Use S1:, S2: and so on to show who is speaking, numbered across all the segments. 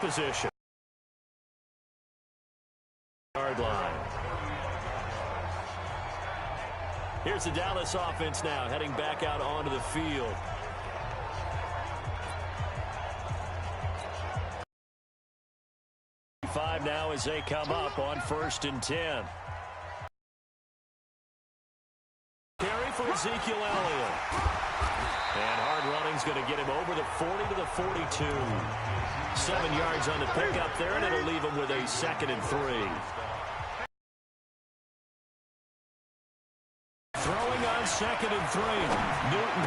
S1: Position. Yard line. Here's the Dallas offense now, heading back out onto the field. Five now as they come up on 1st and 10. Carry for Ezekiel Elliott. And hard running's going to get him over the 40 to the 42. 7 yards on the pickup there, and it'll leave him with a 2nd and 3. Throwing on 2nd and 3. Newton.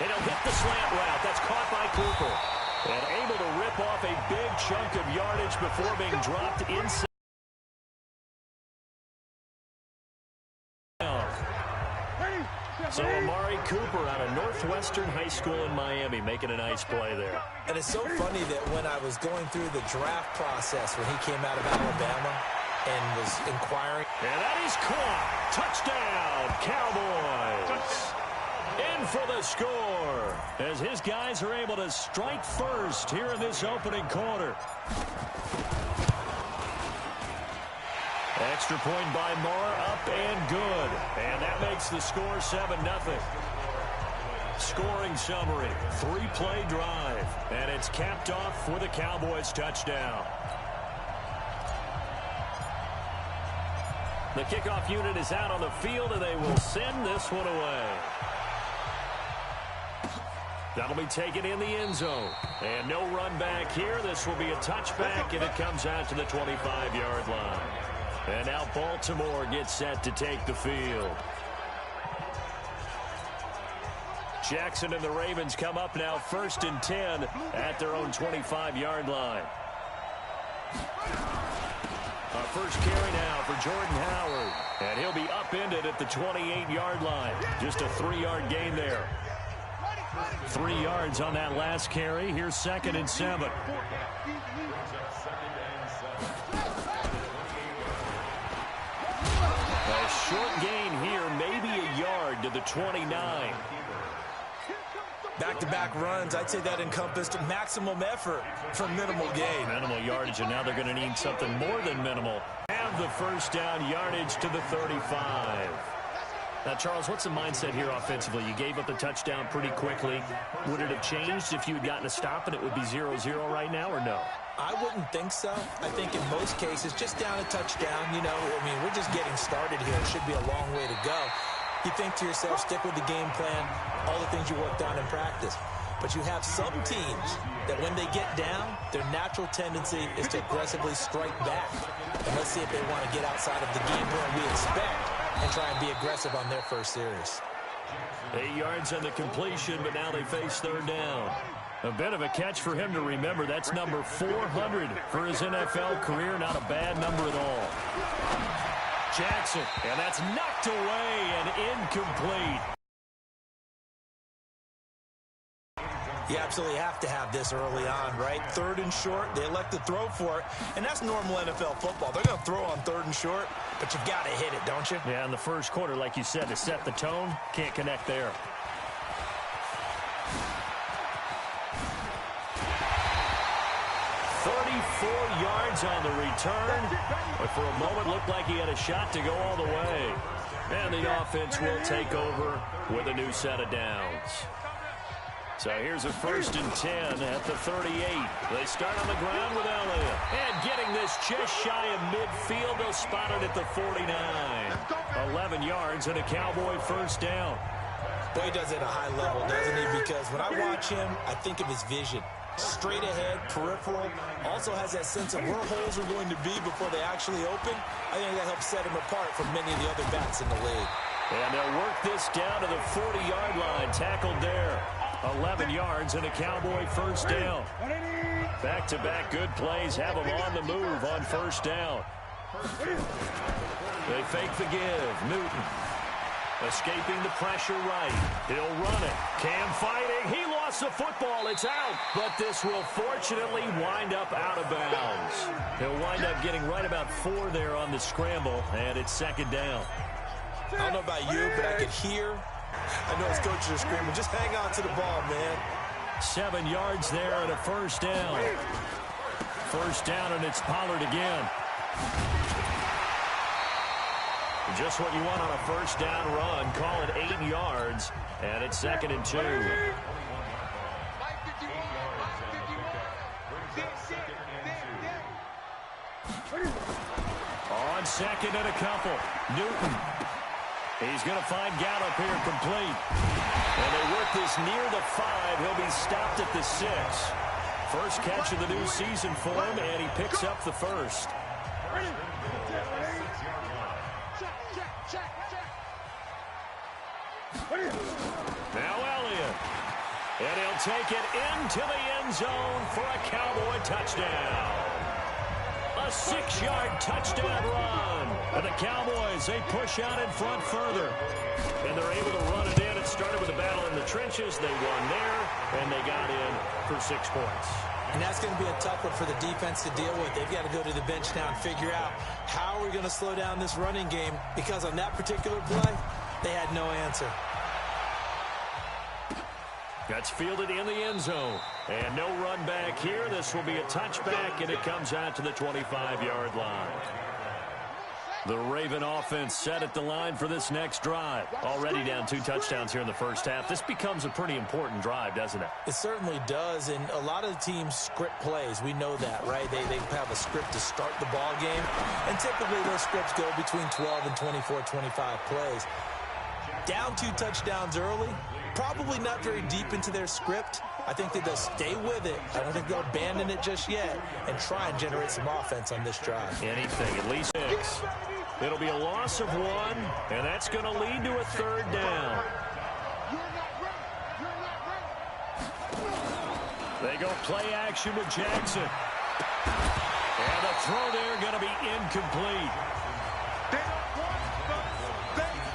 S1: And he'll hit the slant route. That's caught by Cooper. And able to rip off a big chunk of yardage before being dropped inside. So Amari Cooper out of Northwestern High School in Miami making a nice play there.
S2: And it's so funny that when I was going through the draft process when he came out of Alabama and was inquiring.
S1: And that is caught. Touchdown, Cowboys. In for the score as his guys are able to strike first here in this opening quarter. Extra point by Moore, up and good. And that makes the score 7-0. Scoring summary, 3-play drive. And it's capped off with a Cowboys touchdown. The kickoff unit is out on the field, and they will send this one away. That'll be taken in the end zone. And no run back here. This will be a touchback, and it comes out to the 25-yard line. And now Baltimore gets set to take the field. Jackson and the Ravens come up now 1st and 10 at their own 25-yard line. Our first carry now for Jordan Howard. And he'll be upended at the 28-yard line. Just a 3-yard gain there. 3 yards on that last carry. Here's 2nd and 7. A short gain here, maybe a yard to the 29.
S2: Back-to-back runs, I'd say that encompassed maximum effort for minimal gain.
S1: Minimal yardage, and now they're going to need something more than minimal. Have the first down yardage to the 35. Now, Charles, what's the mindset here offensively? You gave up the touchdown pretty quickly. Would it have changed if you had gotten a stop and it would be 0-0 right now, or no?
S2: I wouldn't think so. I think in most cases, just down a touchdown, you know, I mean, we're just getting started here. It should be a long way to go. You think to yourself, stick with the game plan, all the things you worked on in practice. But you have some teams that when they get down, their natural tendency is to aggressively strike back. And let's see if they want to get outside of the game plan we expect and try and be aggressive on their first series.
S1: 8 yards on the completion, but now they face 3rd down. A bit of a catch for him to remember. That's number 400 for his NFL career. Not a bad number at all. Jackson, and that's knocked away and incomplete.
S2: You absolutely have to have this early on, right? 3rd and short, they elect to throw for it, and that's normal NFL football. They're going to throw on 3rd and short, but you've got to hit it, don't you?
S1: Yeah, in the first quarter, like you said, to set the tone, can't connect there. Yards on the return, but for a moment looked like he had a shot to go all the way. And the offense will take over with a new set of downs. So here's a 1st and 10 at the 38. They start on the ground with Elliott. And getting this just shy of midfield, they'll spot it at the 49. 11 yards and a Cowboy first down.
S2: Boy, he does it at a high level, doesn't he? Because when I watch him, I think of his vision. Straight ahead, peripheral, also has that sense of where holes are going to be before they actually open. I think that helps set him apart from many of the other backs in the league.
S1: And they'll work this down to the 40-yard line, tackled there. 11 yards and a Cowboy first down. Back-to-back good plays have them on the move on first down. They fake the give. Newton escaping the pressure right. He'll run it. Cam fighting. He lost the football. It's out. But this will fortunately wind up out of bounds. He'll wind up getting right about 4 there on the scramble, and it's 2nd down.
S2: I don't know about you, but I could hear. I know his coaches are screaming, just hang on to the ball, man.
S1: 7 yards there and a first down. first down, and it's Pollard again. Just what you want on a first down run. Call it 8 yards, and it's 2nd and 2. On 2nd and a couple, Newton. He's going to find Gallup here complete. And they work this near the 5. He'll be stopped at the 6. First catch of the new season for him, and he picks up the first. Now Elliott. And he'll take it into the end zone for a Cowboy touchdown. A 6-yard touchdown run. And the Cowboys, they push out in front further. And they're able to run it in. It started with a battle in the trenches. They won there, and they got in for 6 points.
S2: And that's going to be a tough one for the defense to deal with. They've got to go to the bench now and figure out how are we going to slow down this running game, because on that particular play, they had no answer.
S1: That's fielded in the end zone. And no run back here. This will be a touchback, and it comes out to the 25-yard line. The Raven offense set at the line for this next drive. Already down 2 touchdowns here in the first half. This becomes a pretty important drive, doesn't it? It
S2: certainly does, and a lot of the teams script plays. We know that, right? They have a script to start the ball game, and typically those scripts go between 12 and 24, 25 plays. Down 2 touchdowns early, probably not very deep into their script. I think that they'll stay with it. I don't think they'll abandon it just yet and try and generate some offense on this drive.
S1: Anything, at least 6. It'll be a loss of 1, and that's going to lead to a 3rd down. They go play action with Jackson. And the throw there going to be incomplete.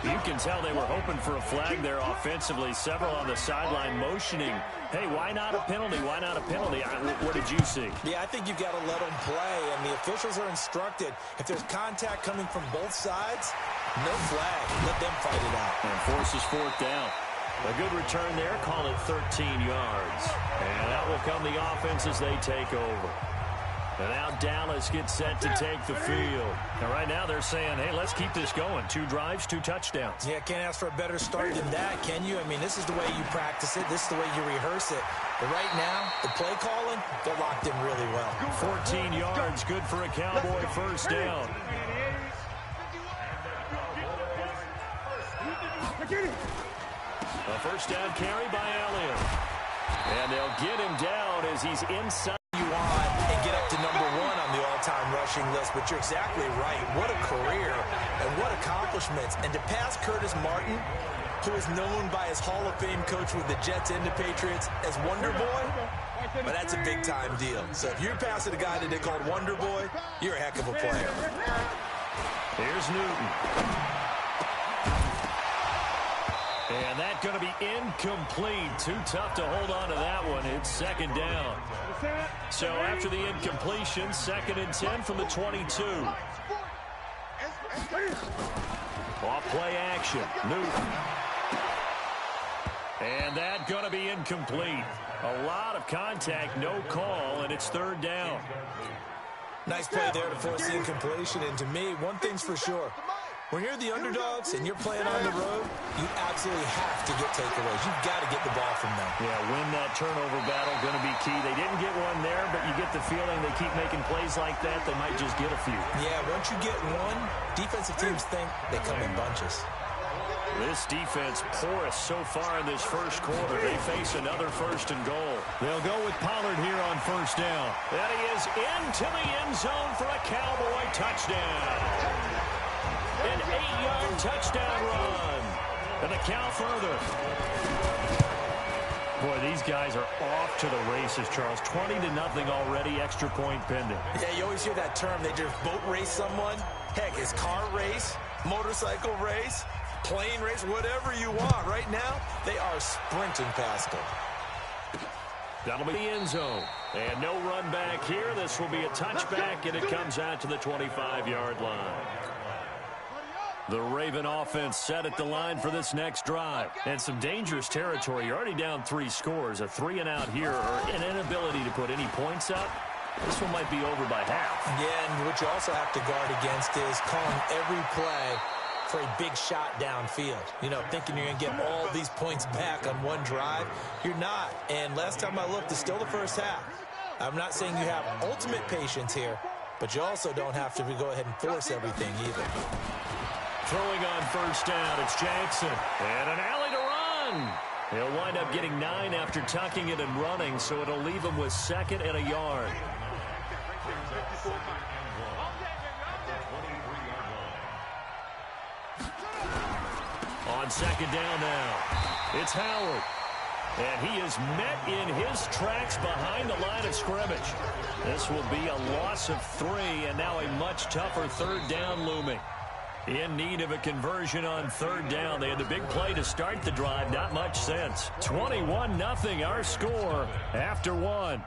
S1: You can tell they were hoping for a flag there offensively. Several on the sideline motioning. Hey, why not a penalty? Why not a penalty? What did you see?
S2: Yeah, I think you've got to let them play, and the officials are instructed. If there's contact coming from both sides, no flag. Let them fight it out.
S1: And forces 4th down. A good return there. Call it 13 yards. And that will come the offense as they take over. And now Dallas gets set to take the field. And right now they're saying, hey, let's keep this going. 2 drives, 2 touchdowns.
S2: Yeah, can't ask for a better start than that, can you? I mean, this is the way you practice it. This is the way you rehearse it. But right now, the play calling, they're locked in really well.
S1: 14 yards, good for a Cowboy first down. A first down carry by Elliott. And they'll get him down as he's inside.
S2: And get up to number 1 on the all-time rushing list, but you're exactly right. What a career and what accomplishments. And to pass Curtis Martin, who is known by his Hall of Fame coach with the Jets and the Patriots as Wonder Boy, well, that's a big-time deal. So if you're passing a guy that they called Wonder Boy, you're a heck of a player.
S1: Here's Newton. And that's going to be incomplete. Too tough to hold on to that one. It's 2nd down. So after the incompletion, 2nd and 10 from the 22. Off play action. Newton. And that's going to be incomplete. A lot of contact, no call, and it's 3rd down.
S2: Nice play there to force the incompletion. And to me, one thing's for sure. When you're the underdogs and you're playing on the road, you absolutely have to get takeaways. You've got to get the ball from them.
S1: Yeah, win that turnover battle, going to be key. They didn't get one there, but you get the feeling they keep making plays like that, they might just get a few.
S2: Yeah, once you get one, defensive teams think they come in bunches.
S1: This defense porous so far in this first quarter. They face another 1st and goal. They'll go with Pollard here on first down. And he is into the end zone for a Cowboy touchdown. An 8-yard touchdown run. And the count further. Boy, these guys are off to the races, Charles. 20-0 already, extra point pending.
S2: Yeah, you always hear that term. They just boat race someone. Heck, it's car race, motorcycle race, plane race, whatever you want. Right now, they are sprinting past them.
S1: That'll be the end zone. And no run back here. This will be a touchback, and it comes out to the 25-yard line. The Raven offense set at the line for this next drive. And some dangerous territory. You're already down 3 scores. A 3-and-out here or an inability to put any points up This one might be over by half.
S2: Yeah, and what you also have to guard against is calling every play for a big shot downfield. You know, thinking you're going to get all these points back on one drive. You're not. And last time I looked, it's still the first half. I'm not saying you have ultimate patience here, but you also don't have to go ahead and force everything either.
S1: Throwing on first down, it's Jackson. And an alley to run. He'll wind up getting 9 after tucking it and running, so it'll leave him with 2nd and a yard. On 2nd down now, it's Howard. And he is met in his tracks behind the line of scrimmage. This will be a loss of 3, and now a much tougher 3rd down looming. In need of a conversion on 3rd down. They had the big play to start the drive. Not much sense. 21-0 our score after 1.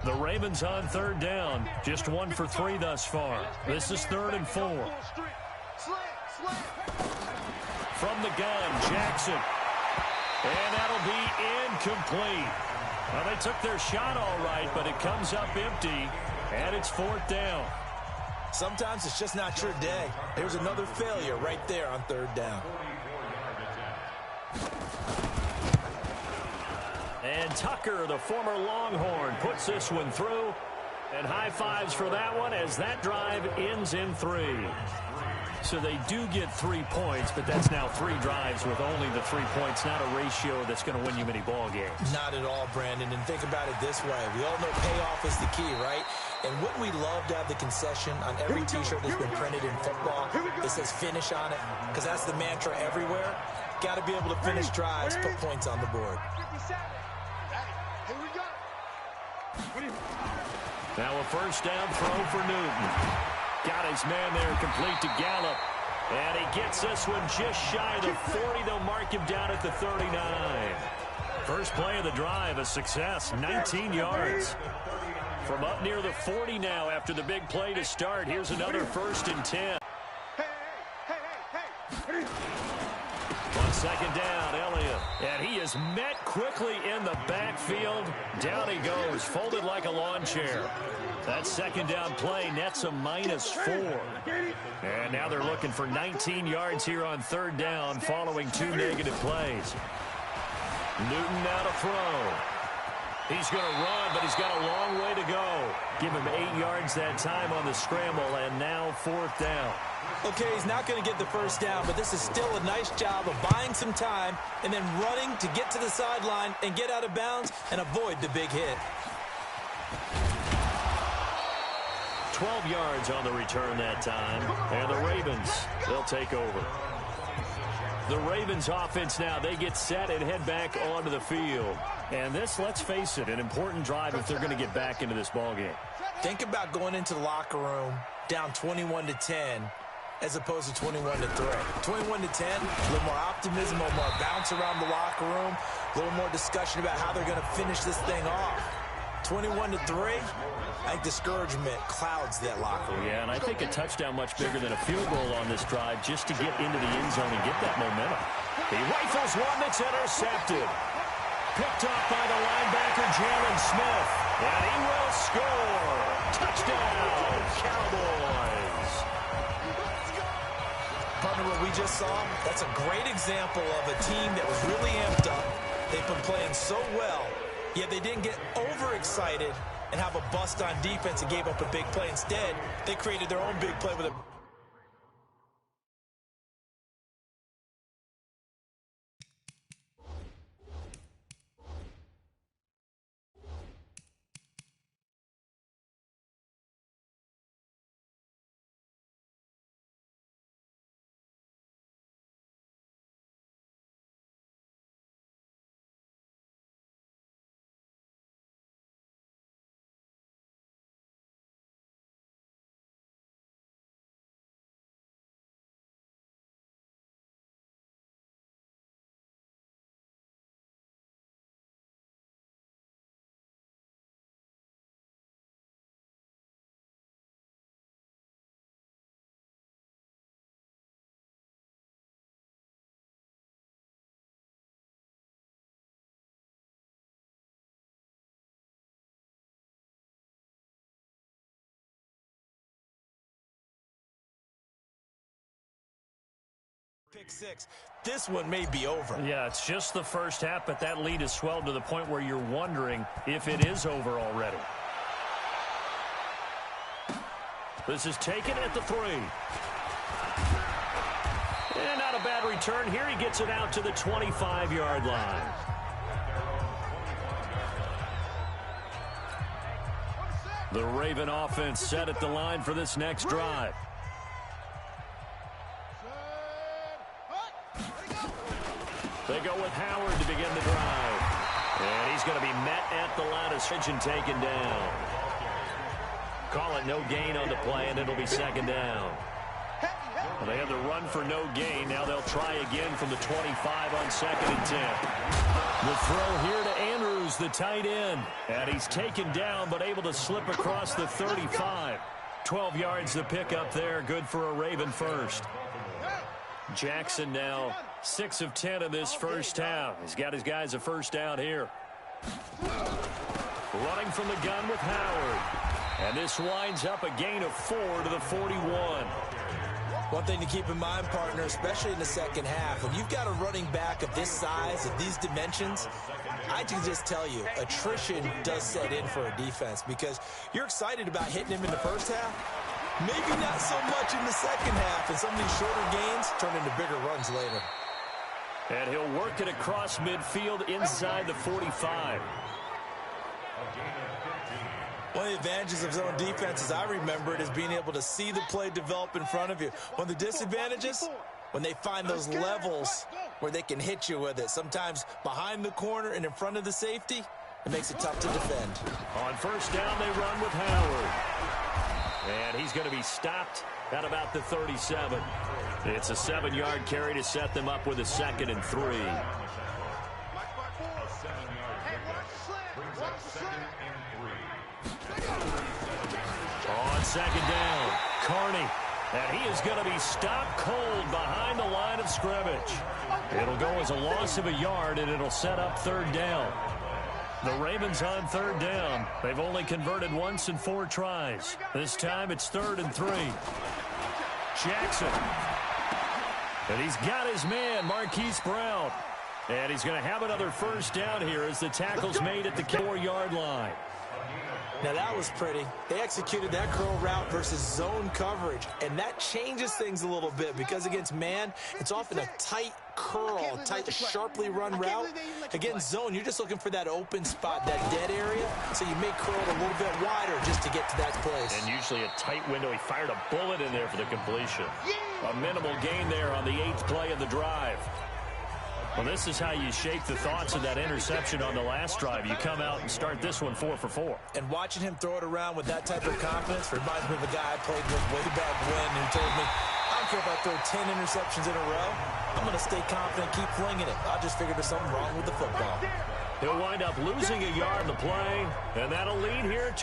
S1: The Ravens on 3rd down. Just 1 for 3 thus far. This is 3rd and 4. From the gun, Jackson. And that'll be incomplete. Well, they took their shot all right, but it comes up empty, and it's 4th down.
S2: Sometimes it's just not your day. There's another failure right there on 3rd down.
S1: And Tucker, the former Longhorn, puts this one through. And high fives for that one as that drive ends in 3. So they do get 3 points, but that's now 3 drives with only the 3 points, not a ratio that's going to win you many ball games.
S2: Not at all, Brandon. And think about it this way. We all know payoff is the key, right? And wouldn't we love to have the concession on every T-shirt that's been printed in football that says finish on it? Because that's the mantra everywhere. Got to be able to finish drives, put points on the board.
S1: Now a first down throw for Newton. Got his man there complete to Gallup. And he gets this one just shy of the 40. They'll mark him down at the 39. First play of the drive, a success, 19 yards. From up near the 40 now after the big play to start. Here's another 1st and 10. On 2nd down, Elliott. And he is met quickly in the backfield. Down he goes, folded like a lawn chair. That 2nd down play nets a -4. And now they're looking for 19 yards here on 3rd down following 2 negative plays. Newton now to throw. He's going to run, but he's got a long way to go. Give him 8 yards that time on the scramble, and now 4th down.
S2: Okay, he's not going to get the first down, but this is still a nice job of buying some time and then running to get to the sideline and get out of bounds and avoid the big hit.
S1: 12 yards on the return that time, and the Ravens, they'll take over. The Ravens offense now, they get set and head back onto the field. And this, let's face it, an important drive if they're going to get back into this ballgame.
S2: Think about going into the locker room down 21-10 as opposed to 21-3. 21-10, a little more optimism, a little more bounce around the locker room, a little more discussion about how they're going to finish this thing off. 21-3, I think discouragement clouds that locker room.
S1: Yeah, and I think a touchdown much bigger than a field goal on this drive just to get into the end zone and get that momentum. He rifles one that's intercepted. Picked up by the linebacker, Jalen Smith. And he will score. Touchdown, Cowboys.
S2: Partner, what we just saw, that's a great example of a team that was really amped up. They've been playing so well, yet they didn't get overexcited and have a bust on defense and gave up a big play. Instead, they created their own big play with a Pick six. This one may be over.
S1: Yeah, it's just the first half, but that lead has swelled to the point where you're wondering if it is over already. This is taken at the 3. And not a bad return here. He gets it out to the 25-yard line. The Raven offense set at the line for this next drive. They go with Howard to begin the drive. And he's going to be met at the line of scrimmage and taken down. Call it no gain on the play, and it'll be second down. Well, they had the run for no gain. Now they'll try again from the 25 on 2nd and 10. The throw here to Andrews, the tight end. And he's taken down, but able to slip across the 35. 12 yards to pick up there. Good for a Raven first. Jackson now 6 of 10 in this first half. He's got his guys a first down here. Running from the gun with Howard. And this winds up a gain of 4 to the 41.
S2: One thing to keep in mind, partner, especially in the second half, when you've got a running back of this size, of these dimensions, I can just tell you, attrition does set in for a defense because you're excited about hitting him in the first half. Maybe not so much in the second half, and some of these shorter gains turn into bigger runs later.
S1: And he'll work it across midfield inside the 45.
S2: One of the advantages of zone defense, as I remember it, is being able to see the play develop in front of you. One of the disadvantages, when they find those levels where they can hit you with it, sometimes behind the corner and in front of the safety, it makes it tough to defend.
S1: On first down, they run with Howard. And he's going to be stopped at about the 37. It's a 7-yard carry to set them up with a 2nd and 3. On 2nd down, Carney. And he is going to be stopped cold behind the line of scrimmage. It'll go as a loss of a yard, and it'll set up 3rd down. The Ravens on 3rd down. They've only converted once in 4 tries. This time it's 3rd and 3. Jackson. And he's got his man, Marquise Brown. And he's going to have another first down here as the tackle's made at the 4-yard line.
S2: Now that was pretty. They executed that curl route versus zone coverage, and that changes things a little bit because against man, it's often a tight curl, tight, sharply run route. Against zone, you're just looking for that open spot, that dead area, so you may curl it a little bit wider just to get to that place.
S1: And usually a tight window. He fired a bullet in there for the completion. A minimal gain there on the 8th play of the drive. Well, this is how you shape the thoughts of that interception on the last drive. You come out and start this one 4 for 4.
S2: And watching him throw it around with that type of confidence reminds me of a guy I played with way back when who told me, I don't care if I throw 10 interceptions in a row. I'm going to stay confident, keep flinging it. I just figured there's something wrong with the football.
S1: He'll wind up losing a yard in the play, and that'll lead here to